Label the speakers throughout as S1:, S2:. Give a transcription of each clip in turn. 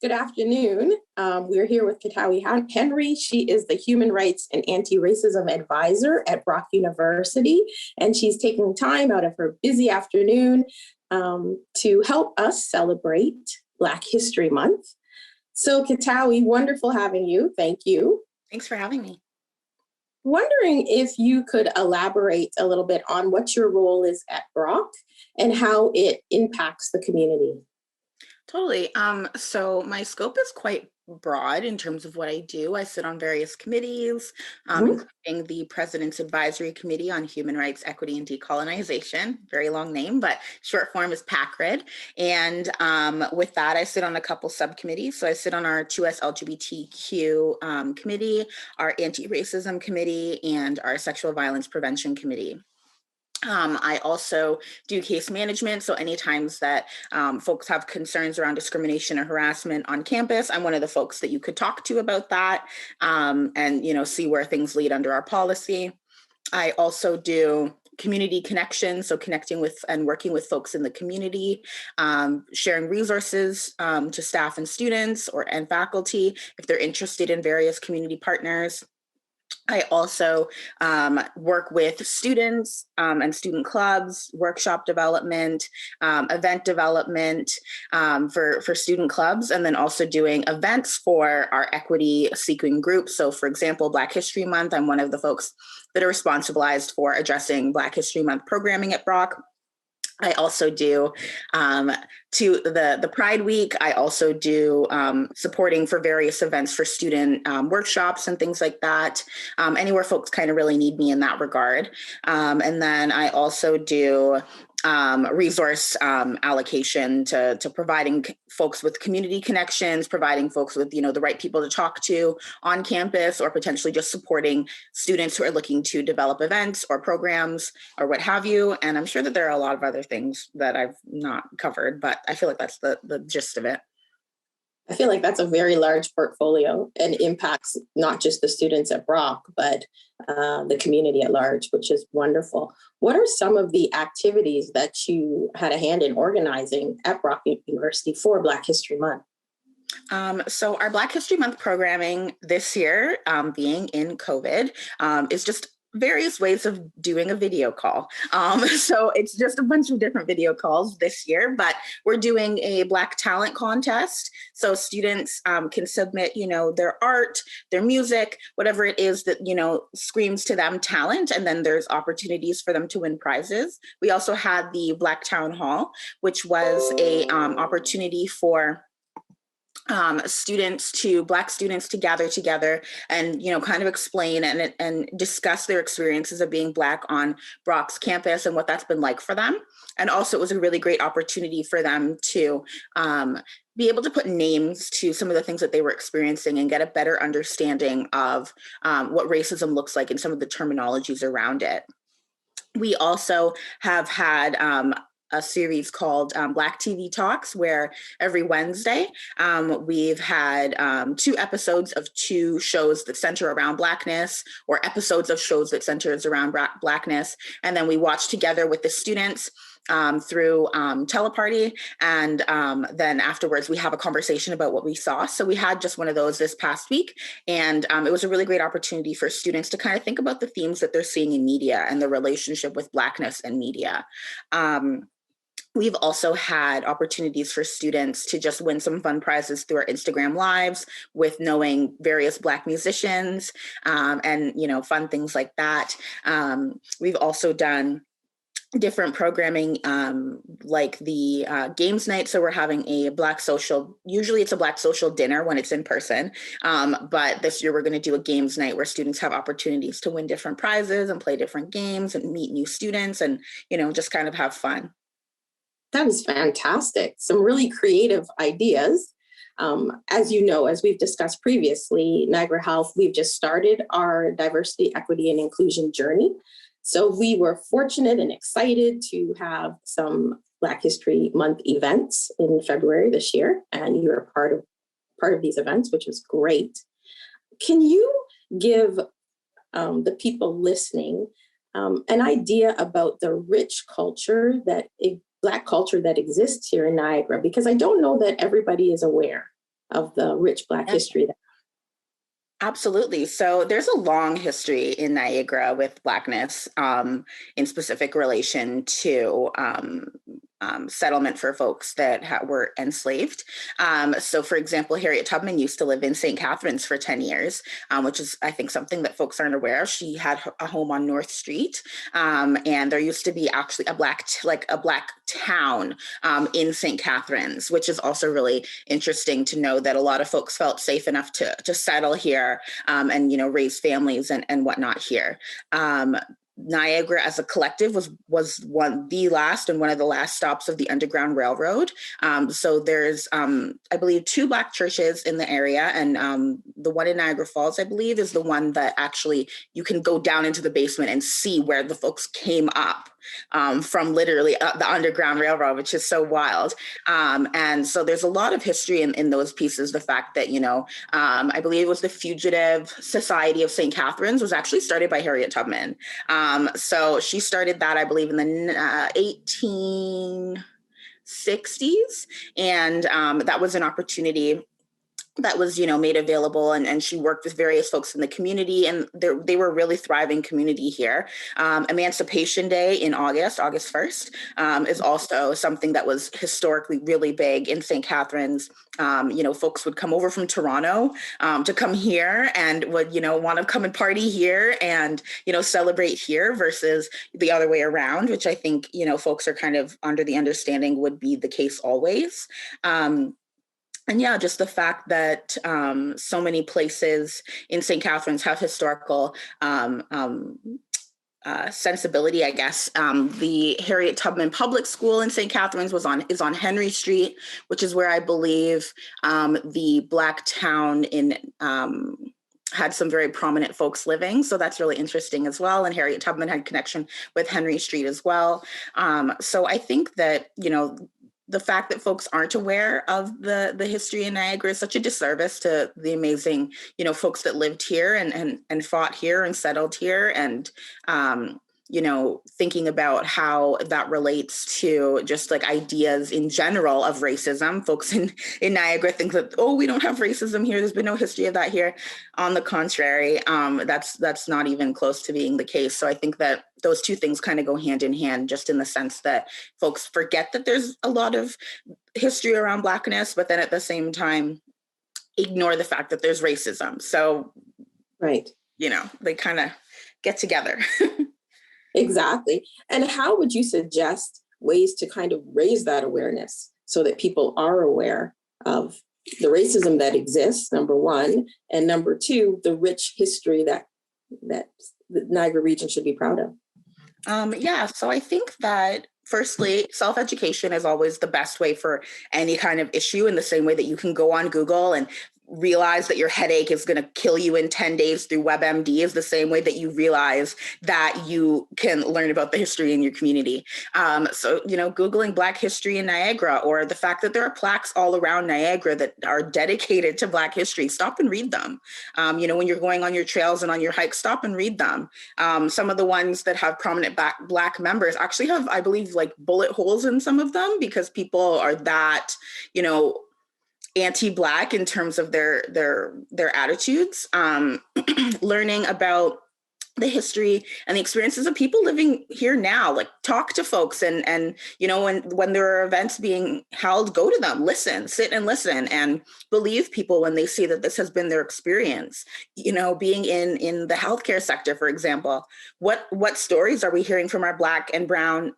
S1: Good afternoon. We're here with Kattawe Henry. She is the Human Rights and Anti-Racism Advisor at Brock University, and she's taking time out of her busy afternoon to help us celebrate Black History Month. So Kattawe, wonderful having you. Thank you.
S2: Thanks for having me.
S1: Wondering if you could elaborate a little bit on what your role is at Brock and how it impacts the community.
S2: Totally. So my scope is quite broad in terms of what I do. I sit on various committees, including the President's Advisory Committee on Human Rights, Equity, and Decolonization. Very long name, but short form is PACRID. And with that, I sit on a couple subcommittees. So I sit on our 2S LGBTQ committee, our Anti-Racism Committee, and our Sexual Violence Prevention Committee. I also do case management. So any times that folks have concerns around discrimination or harassment on campus, I'm one of the folks that you could talk to about that and, see where things lead under our policy. I also do community connections, so connecting with and working with folks in the community, sharing resources to staff and students and faculty if they're interested in various community partners. I also work with students and student clubs, workshop development, event development for student clubs, and then also doing events for our equity-seeking groups. So for example, Black History Month, I'm one of the folks that are responsibilized for addressing Black History Month programming at Brock. I also do to the Pride Week. I also do supporting for various events for student workshops and things like that, anywhere folks kind of really need me in that regard. And then I also do resource allocation to providing folks with community connections, providing folks with, the right people to talk to on campus, or potentially just supporting students who are looking to develop events or programs or what have you. And I'm sure that there are a lot of other things that I've not covered, but I feel like that's the gist of it.
S1: I feel like that's a very large portfolio and impacts not just the students at Brock, but the community at large, which is wonderful. What are some of the activities that you had a hand in organizing at Brock University for Black History Month?
S2: So our Black History Month programming this year, being in COVID, is just various ways of doing a video call. So it's just a bunch of different video calls this year, but we're doing a Black talent contest. So students can submit, their art, their music, whatever it is that, screams to them talent. And then there's opportunities for them to win prizes. We also had the Black Town Hall, which was a opportunity for Black students to gather together and, kind of explain and discuss their experiences of being Black on Brock's campus and what that's been like for them. And also it was a really great opportunity for them to be able to put names to some of the things that they were experiencing and get a better understanding of what racism looks like and some of the terminologies around it. We also have had a series called Black TV Talks, where every Wednesday we've had 2 episodes of 2 shows that center around Blackness, or episodes of shows that centers around Blackness. And then we watch together with the students through teleparty. And then afterwards we have a conversation about what we saw. So we had just one of those this past week. And it was a really great opportunity for students to kind of think about the themes that they're seeing in media and the relationship with Blackness and media. We've also had opportunities for students to just win some fun prizes through our Instagram lives with knowing various Black musicians and, fun things like that. We've also done different programming like the games night. So we're having a Black social, usually it's a Black social dinner when it's in person. But this year we're going to do a games night where students have opportunities to win different prizes and play different games and meet new students and, just kind of have fun.
S1: That is fantastic. Some really creative ideas. As you know, as we've discussed previously, Niagara Health, we've just started our diversity, equity, and inclusion journey. So we were fortunate and excited to have some Black History Month events in February this year, and you were part of these events, which was great. Can you give the people listening an idea about the rich culture Black culture that exists here in Niagara, because I don't know that everybody is aware. of the rich Black history.
S2: Absolutely. So there's a long history in Niagara with Blackness, in specific relation to settlement for folks that were enslaved. So, for example, Harriet Tubman used to live in St. Catharines for 10 years, which is, I think, something that folks aren't aware of. She had a home on North Street, and there used to be actually a black town in St. Catharines, which is also really interesting to know that a lot of folks felt safe enough to settle here, and raise families and whatnot here. Niagara as a collective was one of the last stops of the Underground Railroad. So there's, I believe, 2 Black churches in the area, and the one in Niagara Falls, I believe, is the one that actually you can go down into the basement and see where the folks came up from literally the Underground Railroad, which is so wild. And so there's a lot of history in those pieces. The fact that, I believe it was the Fugitive Society of St. Catharines was actually started by Harriet Tubman. So she started that, I believe, in the 1860s. And that was an opportunity that was, made available, and she worked with various folks in the community, and they were really thriving community here. Emancipation Day in August 1st, is also something that was historically really big in St. Catharines. Folks would come over from Toronto to come here and would, want to come and party here and, celebrate here versus the other way around, which I think, folks are kind of under the understanding would be the case always. And yeah, just the fact that so many places in St. Catharines have historical sensibility, I guess. The Harriet Tubman Public School in St. Catharines is on Henry Street, which is where I believe the Black town had some very prominent folks living. So that's really interesting as well. And Harriet Tubman had connection with Henry Street as well. So I think that, the fact that folks aren't aware of the history in Niagara is such a disservice to the amazing, folks that lived here and fought here and settled here, and thinking about how that relates to just like ideas in general of racism. Folks in Niagara think that, oh, we don't have racism here. There's been no history of that here. On the contrary, that's not even close to being the case. So I think that those two things kind of go hand in hand, just in the sense that folks forget that there's a lot of history around Blackness, but then at the same time, ignore the fact that there's racism. So,
S1: right.
S2: They kind of get together.
S1: Exactly. And how would you suggest ways to kind of raise that awareness so that people are aware of the racism that exists, number one, and number two, the rich history that the Niagara region should be proud of?
S2: So I think that firstly, self-education is always the best way for any kind of issue, in the same way that you can go on Google and realize that your headache is going to kill you in 10 days through WebMD, is the same way that you realize that you can learn about the history in your community. So, Googling Black history in Niagara, or the fact that there are plaques all around Niagara that are dedicated to Black history, stop and read them. When you're going on your trails and on your hikes, stop and read them. Some of the ones that have prominent Black members actually have, I believe, like bullet holes in some of them, because people are that, anti-Black in terms of their attitudes. Learning about the history and the experiences of people living here now, like talk to folks, and when there are events being held, go to them, sit and listen, and believe people when they say that this has been their experience. Being in the healthcare sector, for example, what stories are we hearing from our Black and brown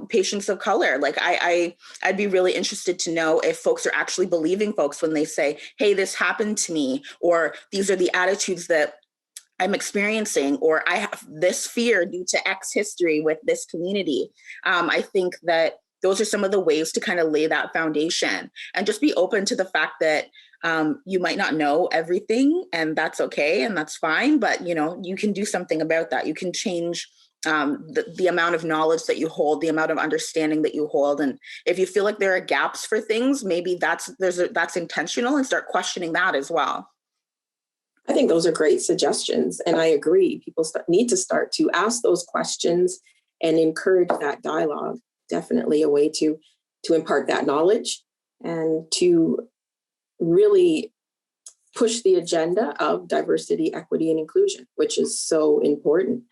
S2: patients of color? Like I'd be really interested to know if folks are actually believing folks when they say, hey, this happened to me, or these are the attitudes that I'm experiencing, or I have this fear due to X history with this community. I think that those are some of the ways to kind of lay that foundation, and just be open to the fact that you might not know everything, and that's okay, and that's fine, but you can do something about that. You can change the amount of knowledge that you hold, the amount of understanding that you hold. And if you feel like there are gaps for things, maybe that's intentional, and start questioning that as well.
S1: I think those are great suggestions. And I agree. People need to start to ask those questions and encourage that dialogue. Definitely a way to impart that knowledge and to really push the agenda of diversity, equity, and inclusion, which is so important.